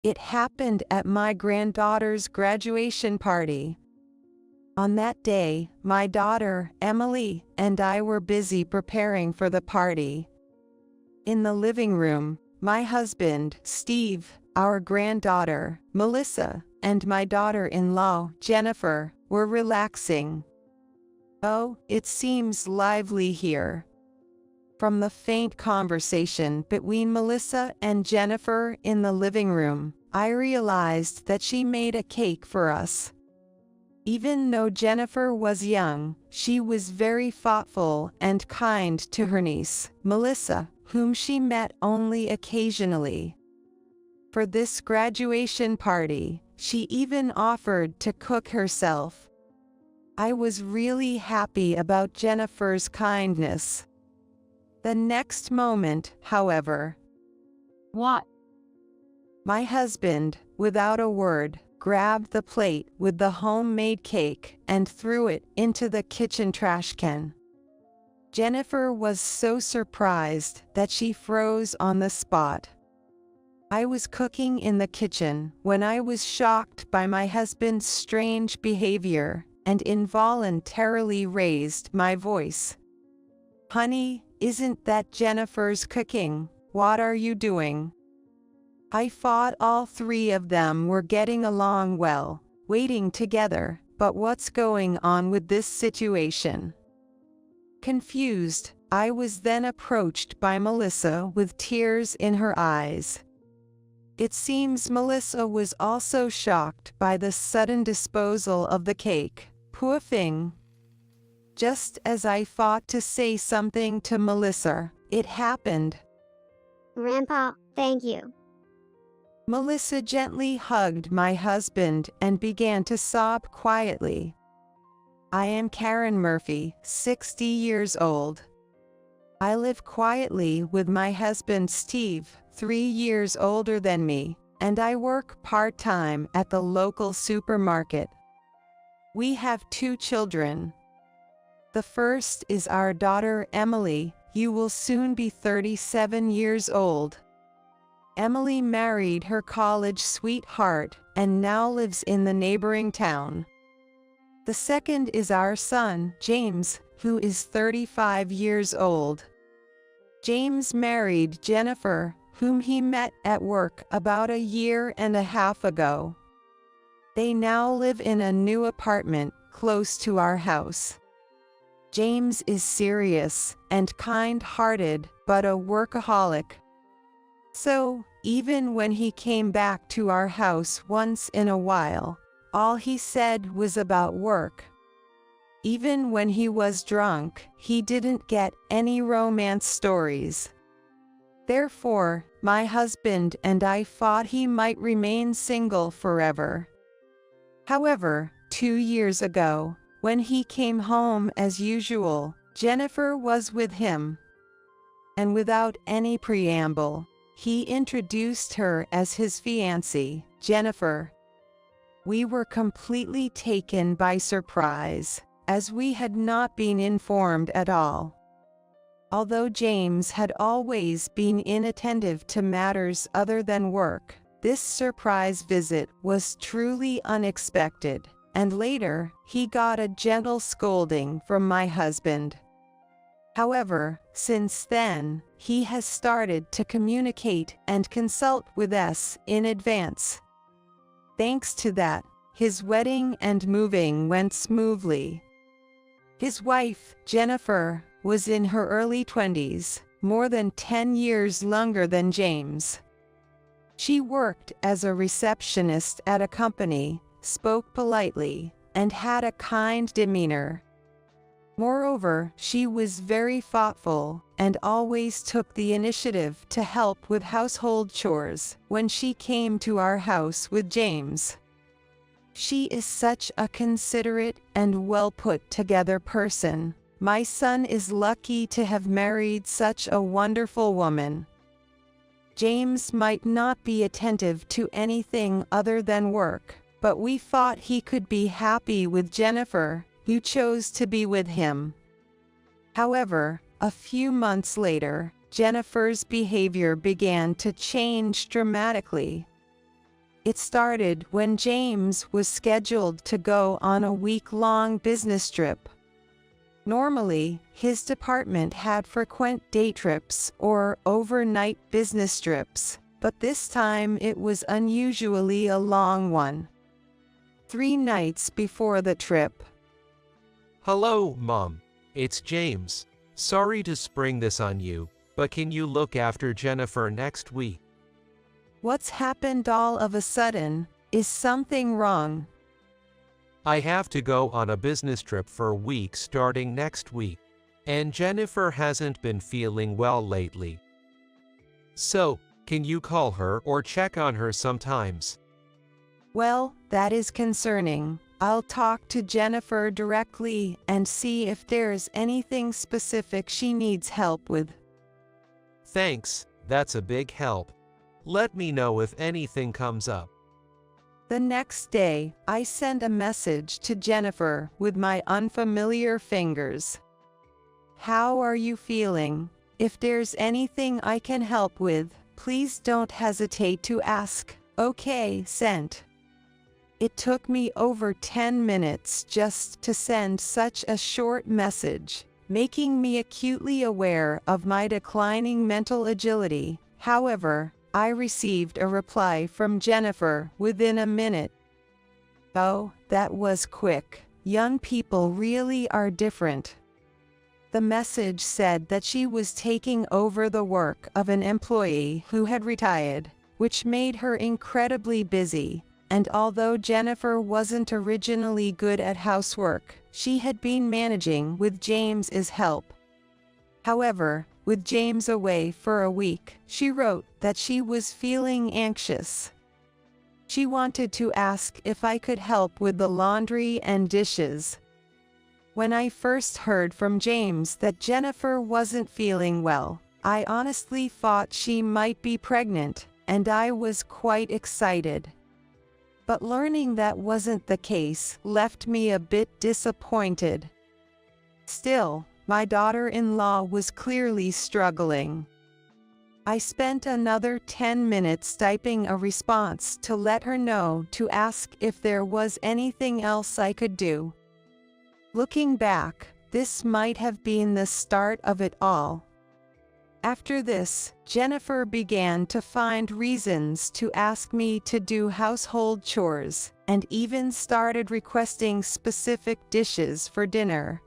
It happened at my granddaughter's graduation party. On that day, my daughter, Emily, and I were busy preparing for the party. In the living room, my husband, Steve, our granddaughter, Melissa, and my daughter-in-law, Jennifer, were relaxing. "Oh, it seems lively here." From the faint conversation between Melissa and Jennifer in the living room, I realized that she made a cake for us. Even though Jennifer was young, she was very thoughtful and kind to her niece, Melissa, whom she met only occasionally. For this graduation party, she even offered to cook herself. I was really happy about Jennifer's kindness. The next moment, however, What? my husband, without a word, grabbed the plate with the homemade cake and threw it into the kitchen trash can. Jennifer was so surprised that she froze on the spot. I was cooking in the kitchen when I was shocked by my husband's strange behavior and involuntarily raised my voice. "Honey, isn't that Jennifer's cooking? What are you doing?" I thought all three of them were getting along well, waiting together, but what's going on with this situation? Confused, I was then approached by Melissa with tears in her eyes. It seems Melissa was also shocked by the sudden disposal of the cake. Poor thing. Just as I thought to say something to Melissa, it happened. Grandpa, thank you. Melissa gently hugged my husband and began to sob quietly. I am Karen Murphy, 60 years old. I live quietly with my husband Steve, 3 years older than me, and I work part-time at the local supermarket. We have 2 children. The first is our daughter Emily, who will soon be 37 years old. Emily married her college sweetheart and now lives in the neighboring town. The second is our son, James, who is 35 years old. James married Jennifer, whom he met at work about 1.5 years ago. They now live in a new apartment close to our house. James is serious and kind-hearted, but a workaholic. So, even when he came back to our house once in a while, all he said was about work. Even when he was drunk, he didn't get any romance stories. Therefore, my husband and I thought he might remain single forever. However, 2 years ago, when he came home as usual, Jennifer was with him. And without any preamble, he introduced her as his fiancée, Jennifer. We were completely taken by surprise, as we had not been informed at all. Although James had always been inattentive to matters other than work, this surprise visit was truly unexpected, and later, he got a gentle scolding from my husband. However, since then, he has started to communicate and consult with us in advance. Thanks to that, his wedding and moving went smoothly. His wife, Jennifer, was in her early 20s, more than 10 years younger than James. She worked as a receptionist at a company, spoke politely, and had a kind demeanor. Moreover, she was very thoughtful and always took the initiative to help with household chores when she came to our house with James. She is such a considerate and well-put-together person. My son is lucky to have married such a wonderful woman. James might not be attentive to anything other than work, but we thought he could be happy with Jennifer, who chose to be with him. However, a few months later, Jennifer's behavior began to change dramatically. It started when James was scheduled to go on a week-long business trip. Normally, his department had frequent day trips or overnight business trips, but this time it was unusually a long one. 3 nights before the trip. Hello, Mom. It's James. Sorry to spring this on you, but can you look after Jennifer next week? What's happened all of a sudden? Is something wrong? I have to go on a business trip for a week starting next week, and Jennifer hasn't been feeling well lately. So, can you call her or check on her sometimes? Well, that is concerning. I'll talk to Jennifer directly and see if there's anything specific she needs help with. Thanks, that's a big help. Let me know if anything comes up. The next day, I sent a message to Jennifer with my unfamiliar fingers. How are you feeling? If there's anything I can help with, please don't hesitate to ask. Okay, sent. It took me over 10 minutes just to send such a short message, making me acutely aware of my declining mental agility. However, I received a reply from Jennifer within a minute. Oh, that was quick. Young people really are different. The message said that she was taking over the work of an employee who had retired, which made her incredibly busy. And although Jennifer wasn't originally good at housework, she had been managing with James's help. However, with James away for a week, she wrote that she was feeling anxious. She wanted to ask if I could help with the laundry and dishes. When I first heard from James that Jennifer wasn't feeling well, I honestly thought she might be pregnant, and I was quite excited. But learning that wasn't the case left me a bit disappointed. Still, my daughter-in-law was clearly struggling. I spent another 10 minutes typing a response to let her know to ask if there was anything else I could do. Looking back, this might have been the start of it all. After this, Jennifer began to find reasons to ask me to do household chores, and even started requesting specific dishes for dinner.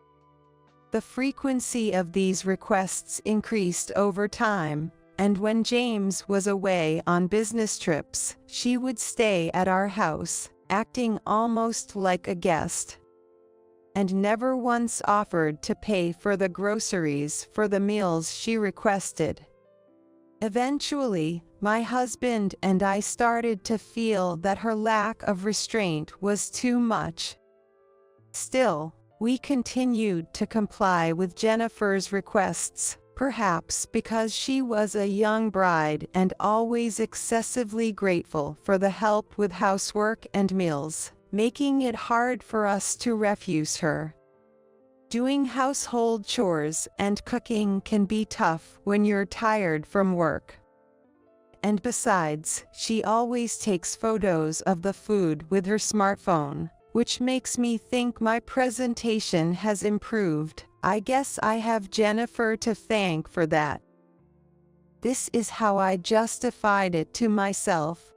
The frequency of these requests increased over time, and when James was away on business trips, she would stay at our house, acting almost like a guest, and never once offered to pay for the groceries for the meals she requested. Eventually, my husband and I started to feel that her lack of restraint was too much. Still, we continued to comply with Jennifer's requests, perhaps because she was a young bride and always excessively grateful for the help with housework and meals, making it hard for us to refuse her. Doing household chores and cooking can be tough when you're tired from work. And besides, she always takes photos of the food with her smartphone, which makes me think my presentation has improved. I guess I have Jennifer to thank for that. This is how I justified it to myself.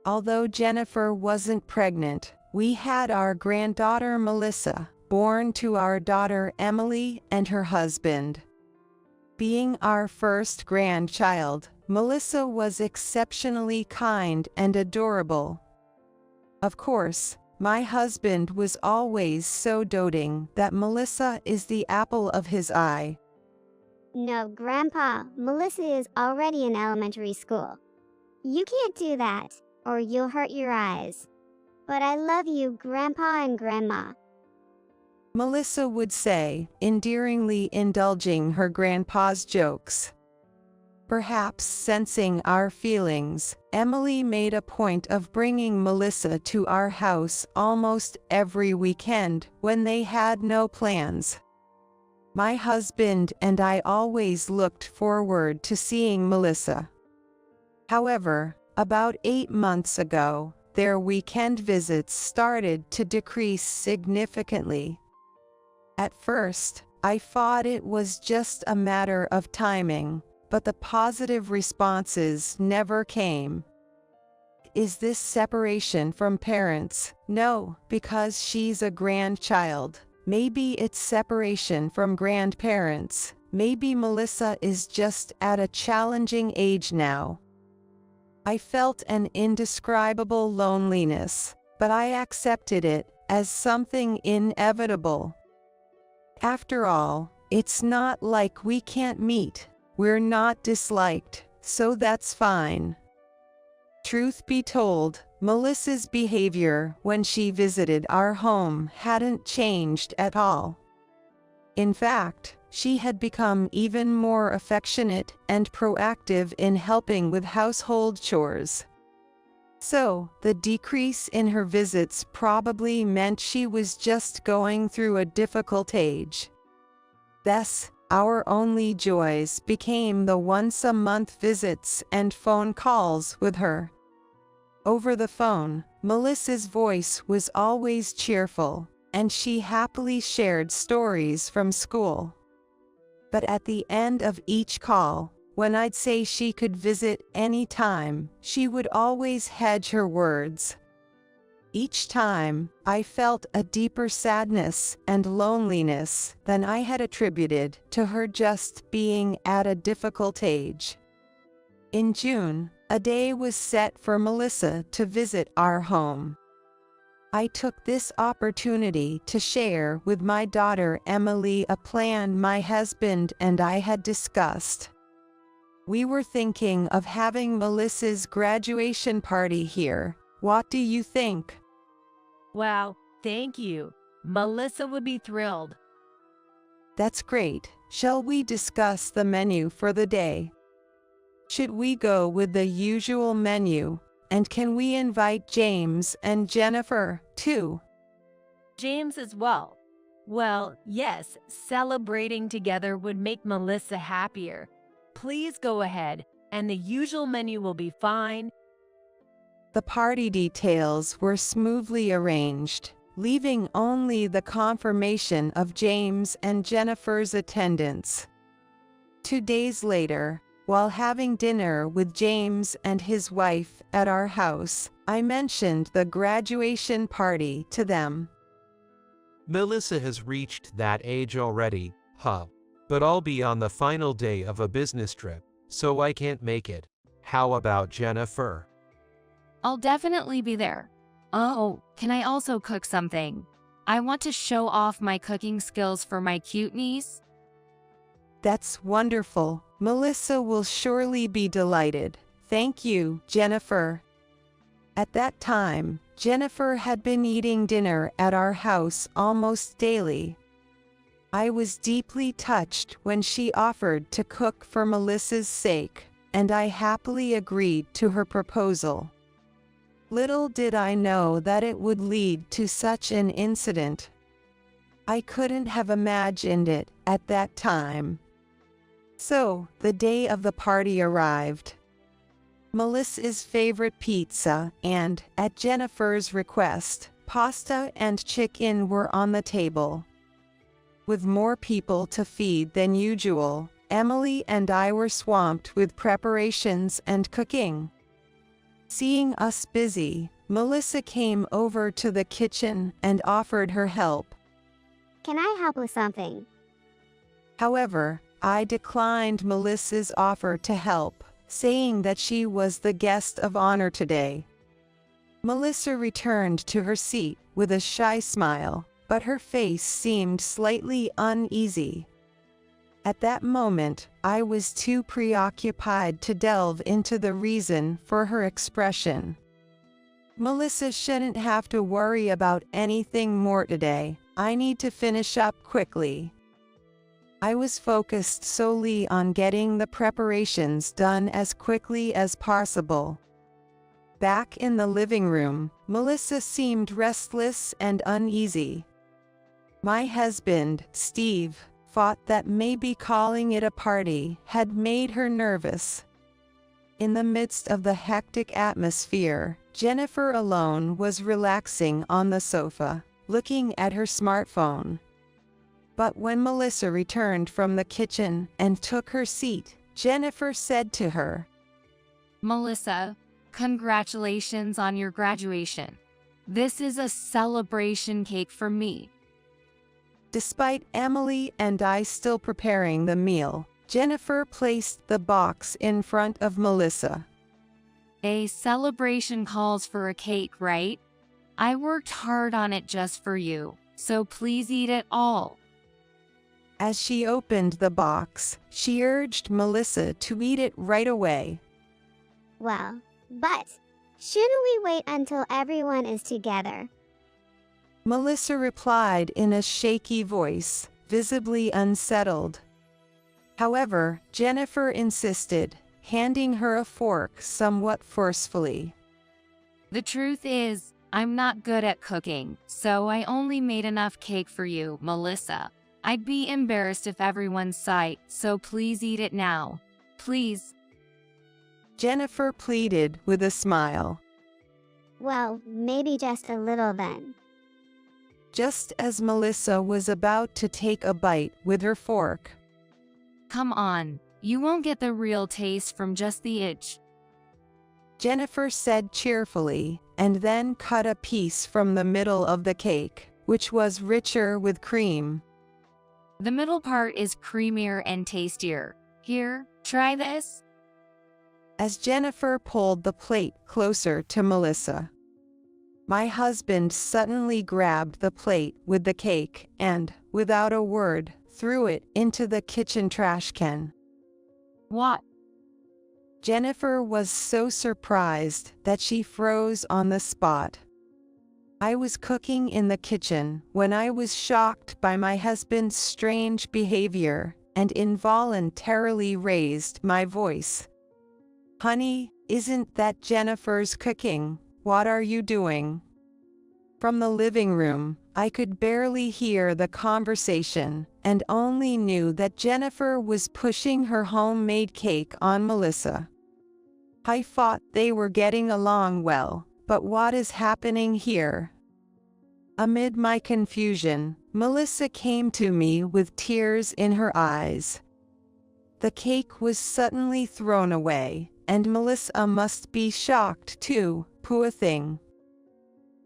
Although Jennifer wasn't pregnant, we had our granddaughter Melissa, born to our daughter Emily and her husband. Being our first grandchild, Melissa was exceptionally kind and adorable. Of course, my husband was always so doting that Melissa is the apple of his eye. No, Grandpa, Melissa is already in elementary school. You can't do that, or you'll hurt your eyes. But I love you, Grandpa and Grandma. Melissa would say, endearingly indulging her grandpa's jokes. Perhaps sensing our feelings, Emily made a point of bringing Melissa to our house almost every weekend when they had no plans. My husband and I always looked forward to seeing Melissa. However, About 8 months ago, their weekend visits started to decrease significantly. At first, I thought it was just a matter of timing, but the positive responses never came. Is this separation from parents? No, because she's a grandchild. Maybe it's separation from grandparents. Maybe Melissa is just at a challenging age now. I felt an indescribable loneliness, but I accepted it as something inevitable. After all, it's not like we can't meet. We're not disliked, so that's fine. Truth be told, Melissa's behavior when she visited our home hadn't changed at all. In fact, she had become even more affectionate and proactive in helping with household chores. So, the decrease in her visits probably meant she was just going through a difficult age. Thus, our only joys became the once-a-month visits and phone calls with her. Over the phone, Melissa's voice was always cheerful, and she happily shared stories from school. But at the end of each call, when I'd say she could visit any time, she would always hedge her words. Each time, I felt a deeper sadness and loneliness than I had attributed to her just being at a difficult age. In June, a day was set for Melissa to visit our home. I took this opportunity to share with my daughter Emily a plan my husband and I had discussed. We were thinking of having Melissa's graduation party here. What do you think? Wow, thank you. Melissa would be thrilled. That's great. Shall we discuss the menu for the day? Should we go with the usual menu? And can we invite James and Jennifer, too? James as well. Well, yes, celebrating together would make Melissa happier. Please go ahead, and the usual menu will be fine. The party details were smoothly arranged, leaving only the confirmation of James and Jennifer's attendance. 2 days later, while having dinner with James and his wife at our house, I mentioned the graduation party to them. Melissa has reached that age already, huh? But I'll be on the final day of a business trip, so I can't make it. How about Jennifer? I'll definitely be there. Oh, can I also cook something? I want to show off my cooking skills for my cute niece. That's wonderful. Melissa will surely be delighted. Thank you, Jennifer. At that time, Jennifer had been eating dinner at our house almost daily. I was deeply touched when she offered to cook for Melissa's sake, and I happily agreed to her proposal. Little did I know that it would lead to such an incident. I couldn't have imagined it at that time. So, the day of the party arrived. Melissa's favorite pizza and, at Jennifer's request, pasta and chicken were on the table. With more people to feed than usual, Emily and I were swamped with preparations and cooking. Seeing us busy, Melissa came over to the kitchen and offered her help. Can I help with something? However, I declined Melissa's offer to help, saying that she was the guest of honor today. Melissa returned to her seat with a shy smile, but her face seemed slightly uneasy. At that moment, I was too preoccupied to delve into the reason for her expression. Melissa shouldn't have to worry about anything more today. I need to finish up quickly. I was focused solely on getting the preparations done as quickly as possible. Back in the living room, Melissa seemed restless and uneasy. My husband, Steve, thought that maybe calling it a party had made her nervous. In the midst of the hectic atmosphere, Jennifer alone was relaxing on the sofa, looking at her smartphone. But when Melissa returned from the kitchen and took her seat, Jennifer said to her, Melissa, congratulations on your graduation. This is a celebration cake for me. Despite Emily and I still preparing the meal, Jennifer placed the box in front of Melissa. A celebration calls for a cake, right? I worked hard on it just for you, so please eat it all. As she opened the box, she urged Melissa to eat it right away. Well, but shouldn't we wait until everyone is together? Melissa replied in a shaky voice, visibly unsettled. However, Jennifer insisted, handing her a fork somewhat forcefully. The truth is, I'm not good at cooking, so I only made enough cake for you, Melissa. I'd be embarrassed if everyone saw it, so please eat it now. Please. Jennifer pleaded with a smile. Well, maybe just a little then. Just as Melissa was about to take a bite with her fork. Come on, you won't get the real taste from just the itch. Jennifer said cheerfully, and then cut a piece from the middle of the cake, which was richer with cream. The middle part is creamier and tastier. Here, try this. As Jennifer pulled the plate closer to Melissa, my husband suddenly grabbed the plate with the cake and, without a word, threw it into the kitchen trash can. What? Jennifer was so surprised that she froze on the spot. I was cooking in the kitchen when I was shocked by my husband's strange behavior and involuntarily raised my voice. Honey, isn't that Jennifer's cooking? What are you doing? From the living room, I could barely hear the conversation and only knew that Jennifer was pushing her homemade cake on Melissa. I thought they were getting along well, but what is happening here? Amid my confusion, Melissa came to me with tears in her eyes. The cake was suddenly thrown away, and Melissa must be shocked too, poor thing.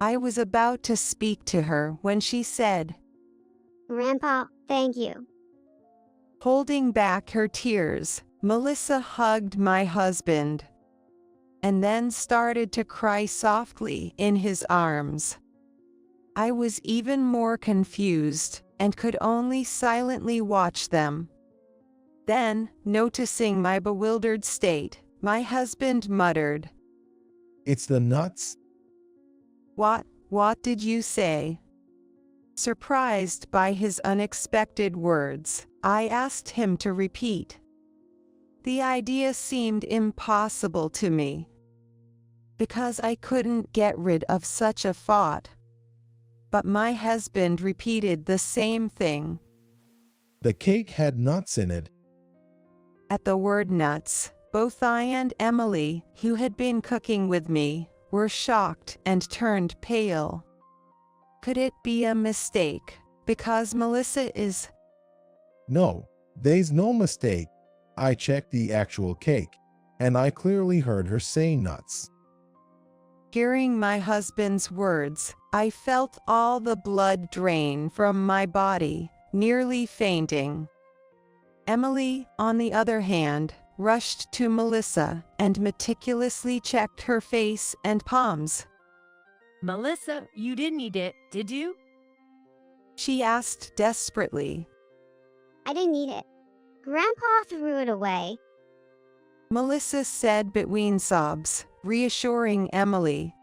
I was about to speak to her when she said, Grandpa, thank you. Holding back her tears, Melissa hugged my husband, and then started to cry softly in his arms. I was even more confused and could only silently watch them. Then, noticing my bewildered state, my husband muttered, It's the nuts? What did you say? Surprised by his unexpected words, I asked him to repeat. The idea seemed impossible to me, because I couldn't get rid of such a thought. But my husband repeated the same thing. The cake had nuts in it. At the word nuts, both I and Emily, who had been cooking with me, were shocked and turned pale. Could it be a mistake, because Melissa is... No, there's no mistake. I checked the actual cake, and I clearly heard her say nuts. Hearing my husband's words, I felt all the blood drain from my body, nearly fainting. Emily, on the other hand, rushed to Melissa and meticulously checked her face and palms. Melissa, you didn't eat it, did you? She asked desperately. I didn't eat it. Grandpa threw it away. Melissa said between sobs, reassuring Emily.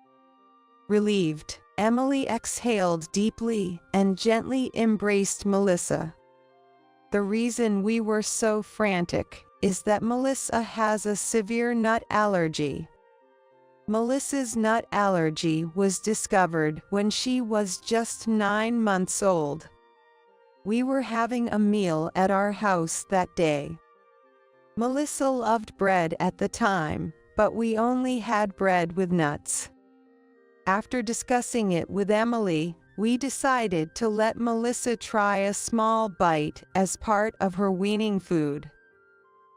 Relieved, Emily exhaled deeply and gently embraced Melissa. The reason we were so frantic is that Melissa has a severe nut allergy. Melissa's nut allergy was discovered when she was just 9 months old. We were having a meal at our house that day. Melissa loved bread at the time, but we only had bread with nuts. After discussing it with Emily, we decided to let Melissa try a small bite as part of her weaning food.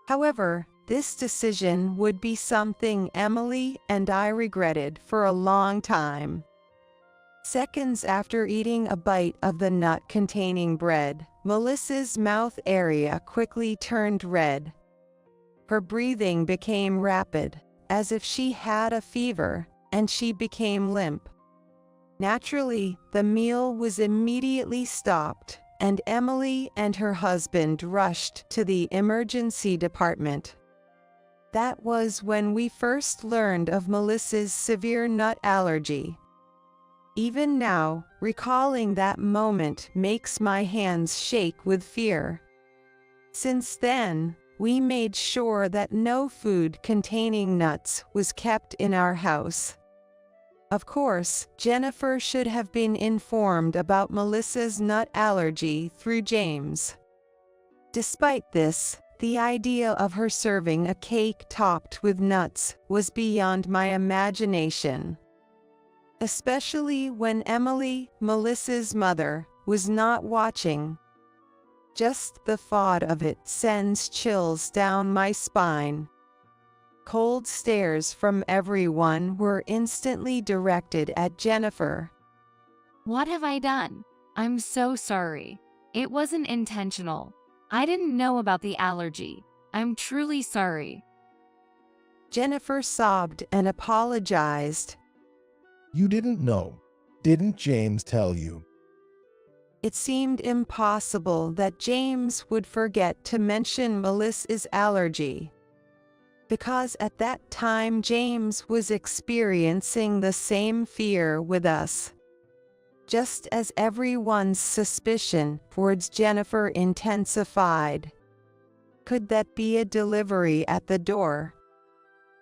However, this decision would be something Emily and I regretted for a long time. Seconds after eating a bite of the nut-containing bread, Melissa's mouth area quickly turned red. Her breathing became rapid, as if she had a fever, and she became limp. Naturally, the meal was immediately stopped, and Emily and her husband rushed to the emergency department. That was when we first learned of Melissa's severe nut allergy. Even now, recalling that moment makes my hands shake with fear. Since then, we made sure that no food containing nuts was kept in our house. Of course, Jennifer should have been informed about Melissa's nut allergy through James. Despite this, the idea of her serving a cake topped with nuts was beyond my imagination. Especially when Emily, Melissa's mother, was not watching. Just the thought of it sends chills down my spine. Cold stares from everyone were instantly directed at Jennifer. What have I done? I'm so sorry. It wasn't intentional. I didn't know about the allergy. I'm truly sorry. Jennifer sobbed and apologized. You didn't know. Didn't James tell you? It seemed impossible that James would forget to mention Melissa's allergy. Because at that time James was experiencing the same fear with us. Just as everyone's suspicion towards Jennifer intensified. Could that be a delivery at the door?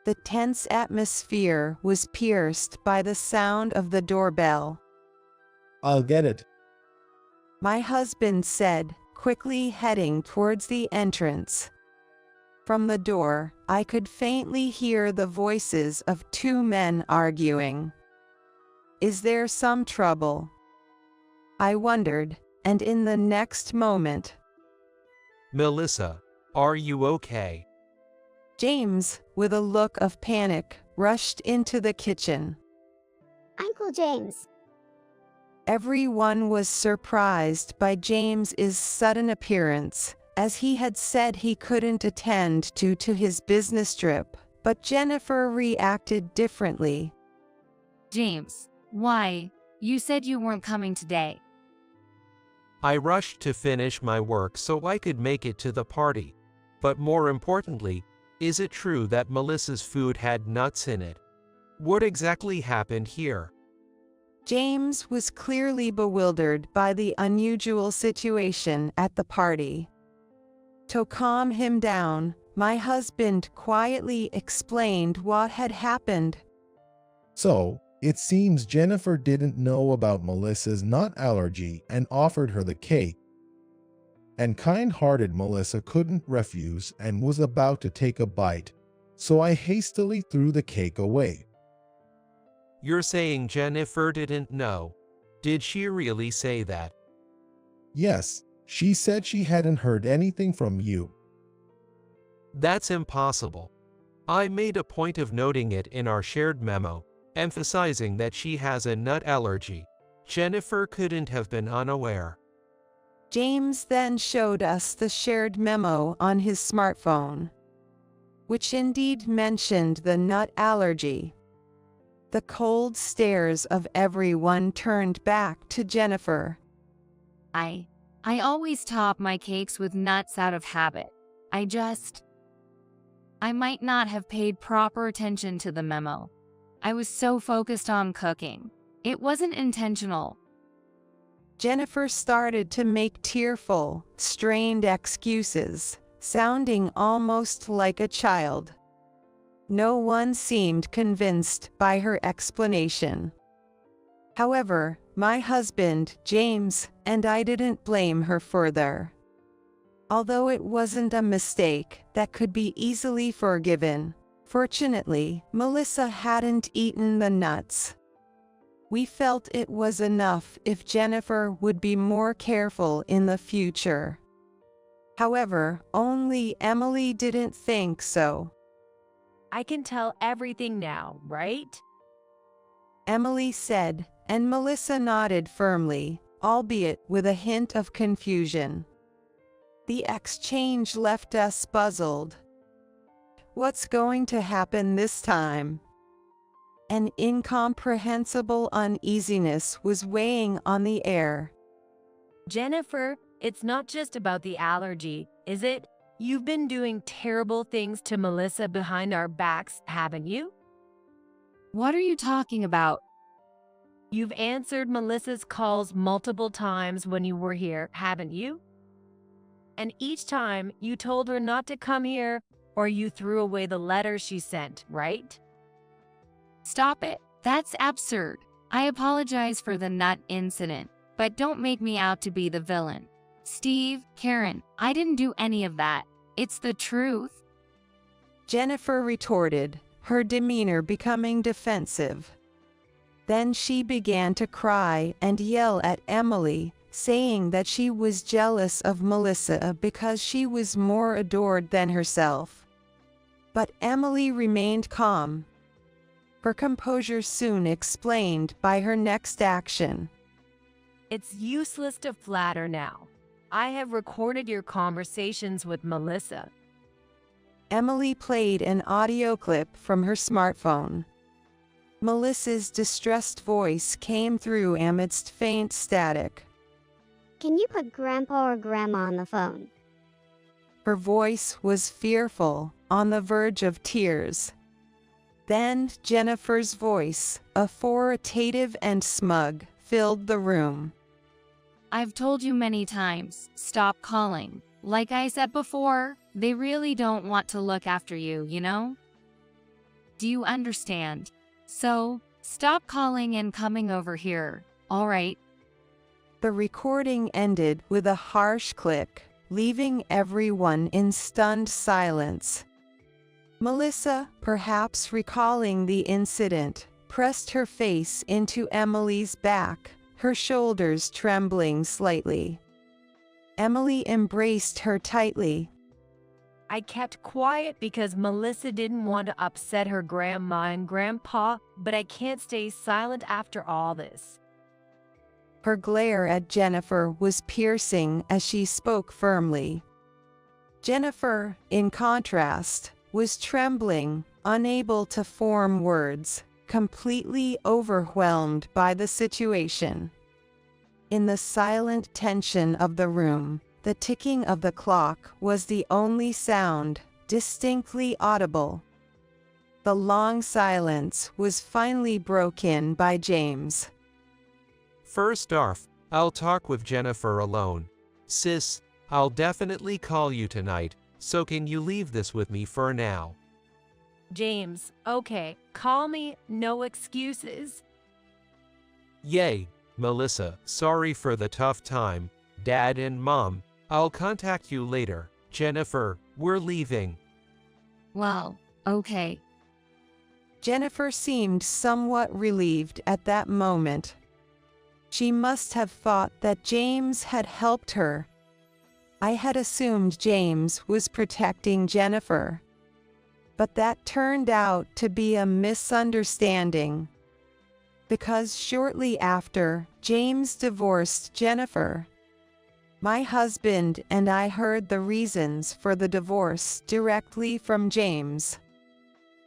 The tense atmosphere was pierced by the sound of the doorbell. I'll get it. My husband said, quickly heading towards the entrance. From the door, I could faintly hear the voices of two men arguing. Is there some trouble? I wondered, and in the next moment, Melissa, are you okay? James, with a look of panic, rushed into the kitchen. Uncle James. Everyone was surprised by James's sudden appearance, as he had said he couldn't attend to his business trip, but Jennifer reacted differently. James, why? You said you weren't coming today. I rushed to finish my work so I could make it to the party. But more importantly, is it true that Melissa's food had nuts in it? What exactly happened here? James was clearly bewildered by the unusual situation at the party. To calm him down, my husband quietly explained what had happened. So, it seems Jennifer didn't know about Melissa's nut allergy and offered her the cake. And kind-hearted Melissa couldn't refuse and was about to take a bite, so I hastily threw the cake away. You're saying Jennifer didn't know? Did she really say that? Yes, she said she hadn't heard anything from you. That's impossible. I made a point of noting it in our shared memo, emphasizing that she has a nut allergy. Jennifer couldn't have been unaware. James then showed us the shared memo on his smartphone, which indeed mentioned the nut allergy. The cold stares of everyone turned back to Jennifer. I always top my cakes with nuts out of habit. I might not have paid proper attention to the memo. I was so focused on cooking. It wasn't intentional. Jennifer started to make tearful, strained excuses, sounding almost like a child. No one seemed convinced by her explanation. However, my husband, James, and I didn't blame her further. Although it wasn't a mistake that could be easily forgiven, fortunately, Melissa hadn't eaten the nuts. We felt it was enough if Jennifer would be more careful in the future. However, only Emily didn't think so. I can tell everything now, right? Emily said, and Melissa nodded firmly, albeit with a hint of confusion. The exchange left us puzzled. What's going to happen this time? An incomprehensible uneasiness was weighing on the air. Jennifer, it's not just about the allergy, is it? You've been doing terrible things to Melissa behind our backs, haven't you? What are you talking about? You've answered Melissa's calls multiple times when you were here, haven't you? And each time you told her not to come here, or you threw away the letter she sent, right? Stop it. That's absurd. I apologize for the nut incident, but don't make me out to be the villain. Steve, Karen, I didn't do any of that. It's the truth. Jennifer retorted, her demeanor becoming defensive. Then she began to cry and yell at Emily, saying that she was jealous of Melissa because she was more adored than herself. But Emily remained calm. Her composure soon explained by her next action. It's useless to flatter now. I have recorded your conversations with Melissa. Emily played an audio clip from her smartphone. Melissa's distressed voice came through amidst faint static. Can you put Grandpa or Grandma on the phone? Her voice was fearful, on the verge of tears. Then Jennifer's voice, authoritative and smug, filled the room. I've told you many times, stop calling. Like I said before, they really don't want to look after you, you know? Do you understand? So, stop calling and coming over here, all right? The recording ended with a harsh click, leaving everyone in stunned silence. Melissa, perhaps recalling the incident, pressed her face into Emily's back, her shoulders trembling slightly. Emily embraced her tightly. I kept quiet because Melissa didn't want to upset her grandma and grandpa, but I can't stay silent after all this. Her glare at Jennifer was piercing as she spoke firmly. Jennifer, in contrast, was trembling, unable to form words, completely overwhelmed by the situation. In the silent tension of the room, the ticking of the clock was the only sound, distinctly audible. The long silence was finally broken by James. First off, I'll talk with Jennifer alone. Sis, I'll definitely call you tonight, so can you leave this with me for now? James, okay, call me, no excuses. Yay, Melissa, sorry for the tough time. Dad and Mom, I'll contact you later. Jennifer, we're leaving. Well, okay. Jennifer seemed somewhat relieved at that moment. She must have thought that James had helped her. I had assumed James was protecting Jennifer. But that turned out to be a misunderstanding. Because shortly after, James divorced Jennifer. My husband and I heard the reasons for the divorce directly from James.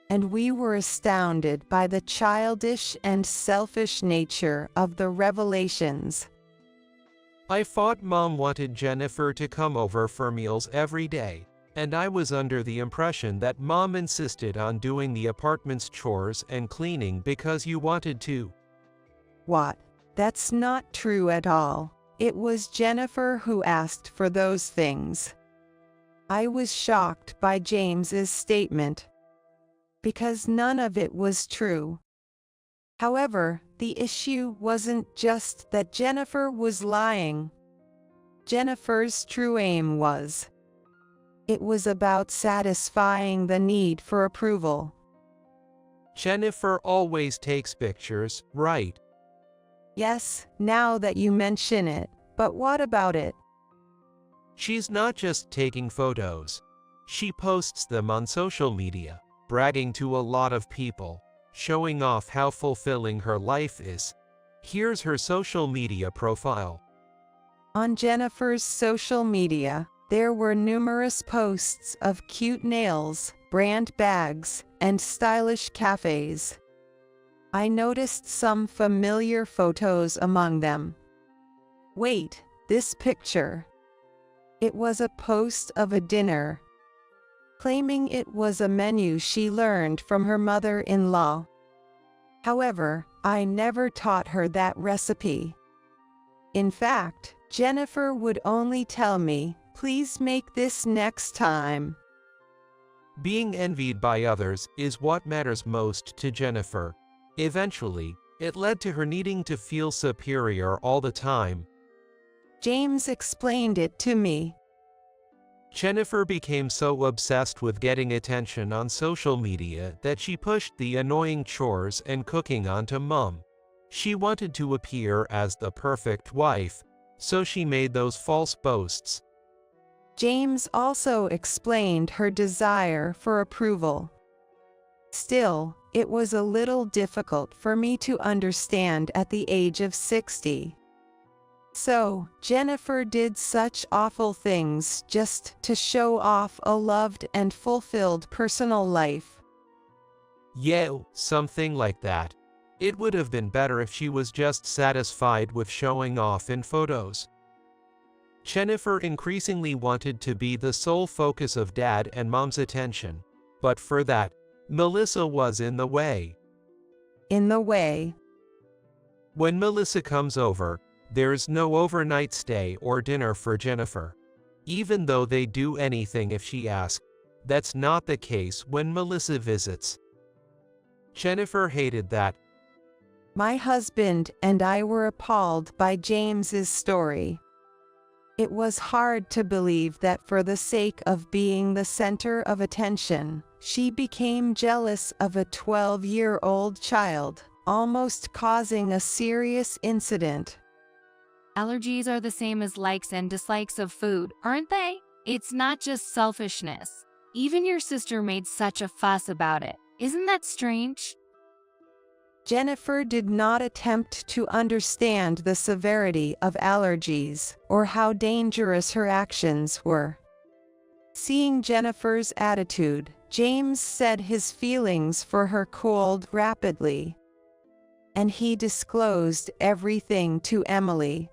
And we were astounded by the childish and selfish nature of the revelations. I thought Mom wanted Jennifer to come over for meals every day, and I was under the impression that Mom insisted on doing the apartment's chores and cleaning because you wanted to. What? That's not true at all. It was Jennifer who asked for those things. I was shocked by James's statement, because none of it was true. However, the issue wasn't just that Jennifer was lying. Jennifer's true aim was. It was about satisfying the need for approval. Jennifer always takes pictures, right? Yes, now that you mention it, but what about it? She's not just taking photos. She posts them on social media, bragging to a lot of people, showing off how fulfilling her life is. Here's her social media profile. On Jennifer's social media, there were numerous posts of cute nails, brand bags, and stylish cafes. I noticed some familiar photos among them. Wait, this picture. It was a post of a dinner, claiming it was a menu she learned from her mother-in-law. However, I never taught her that recipe. In fact, Jennifer would only tell me, "Please make this next time." Being envied by others is what matters most to Jennifer. Eventually, it led to her needing to feel superior all the time. James explained it to me. Jennifer became so obsessed with getting attention on social media that she pushed the annoying chores and cooking onto Mom. She wanted to appear as the perfect wife, so she made those false boasts. James also explained her desire for approval. Still, it was a little difficult for me to understand at the age of 60. So, Jennifer did such awful things just to show off a loved and fulfilled personal life. Yeah, something like that. It would have been better if she was just satisfied with showing off in photos. Jennifer increasingly wanted to be the sole focus of Dad and Mom's attention, but for that, Melissa was in the way. In the way. When Melissa comes over, there's no overnight stay or dinner for Jennifer. Even though they do anything if she asks, that's not the case when Melissa visits. Jennifer hated that. My husband and I were appalled by James's story. It was hard to believe that for the sake of being the center of attention, she became jealous of a 12-year-old child, almost causing a serious incident. Allergies are the same as likes and dislikes of food, aren't they? It's not just selfishness. Even your sister made such a fuss about it. Isn't that strange? Jennifer did not attempt to understand the severity of allergies or how dangerous her actions were. Seeing Jennifer's attitude, James said his feelings for her cooled rapidly, and he disclosed everything to Emily.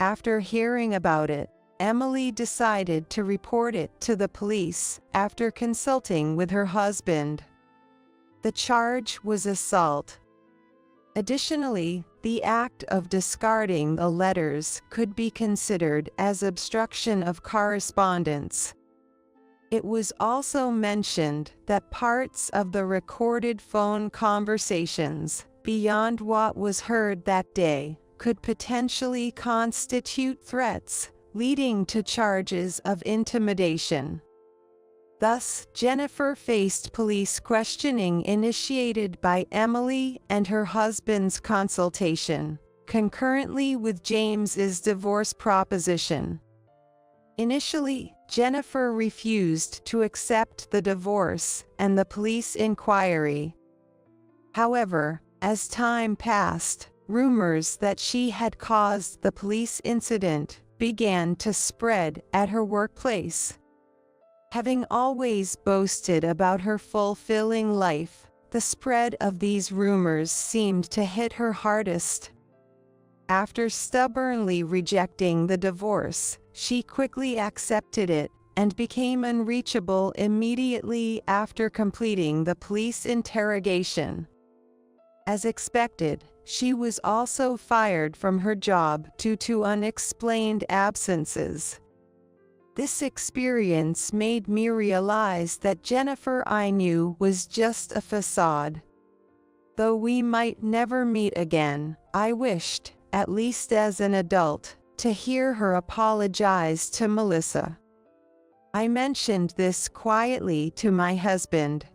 After hearing about it, Emily decided to report it to the police after consulting with her husband. The charge was assault. Additionally, the act of discarding the letters could be considered as obstruction of correspondence. It was also mentioned that parts of the recorded phone conversations, beyond what was heard that day, could potentially constitute threats, leading to charges of intimidation. Thus, Jennifer faced police questioning initiated by Emily and her husband's consultation, concurrently with James's divorce proposition. Initially, Jennifer refused to accept the divorce and the police inquiry. However, as time passed, rumors that she had caused the police incident began to spread at her workplace. Having always boasted about her fulfilling life, the spread of these rumors seemed to hit her hardest. After stubbornly rejecting the divorce, she quickly accepted it and became unreachable immediately after completing the police interrogation. As expected, she was also fired from her job due to unexplained absences. This experience made me realize that Jennifer I knew was just a facade. Though we might never meet again, I wished, at least as an adult, to hear her apologize to Melissa. I mentioned this quietly to my husband.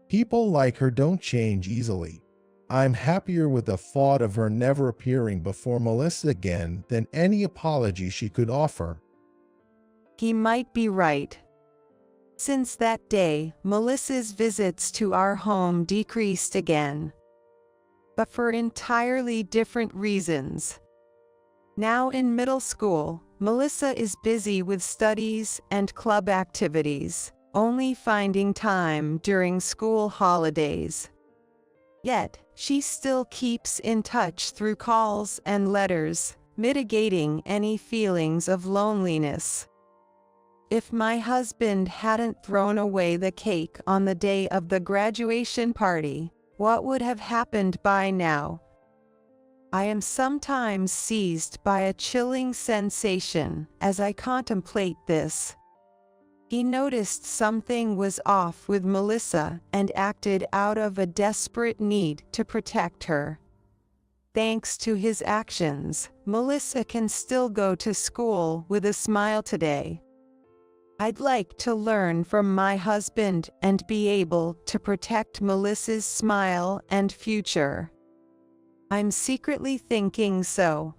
People like her don't change easily. I'm happier with the thought of her never appearing before Melissa again than any apology she could offer. He might be right. Since that day, Melissa's visits to our home decreased again. But for entirely different reasons. Now in middle school, Melissa is busy with studies and club activities, only finding time during school holidays. Yet, she still keeps in touch through calls and letters, mitigating any feelings of loneliness. If my husband hadn't thrown away the cake on the day of the graduation party, what would have happened by now? I am sometimes seized by a chilling sensation as I contemplate this. He noticed something was off with Melissa and acted out of a desperate need to protect her. Thanks to his actions, Melissa can still go to school with a smile today. I'd like to learn from my husband and be able to protect Melissa's smile and future. I'm secretly thinking so.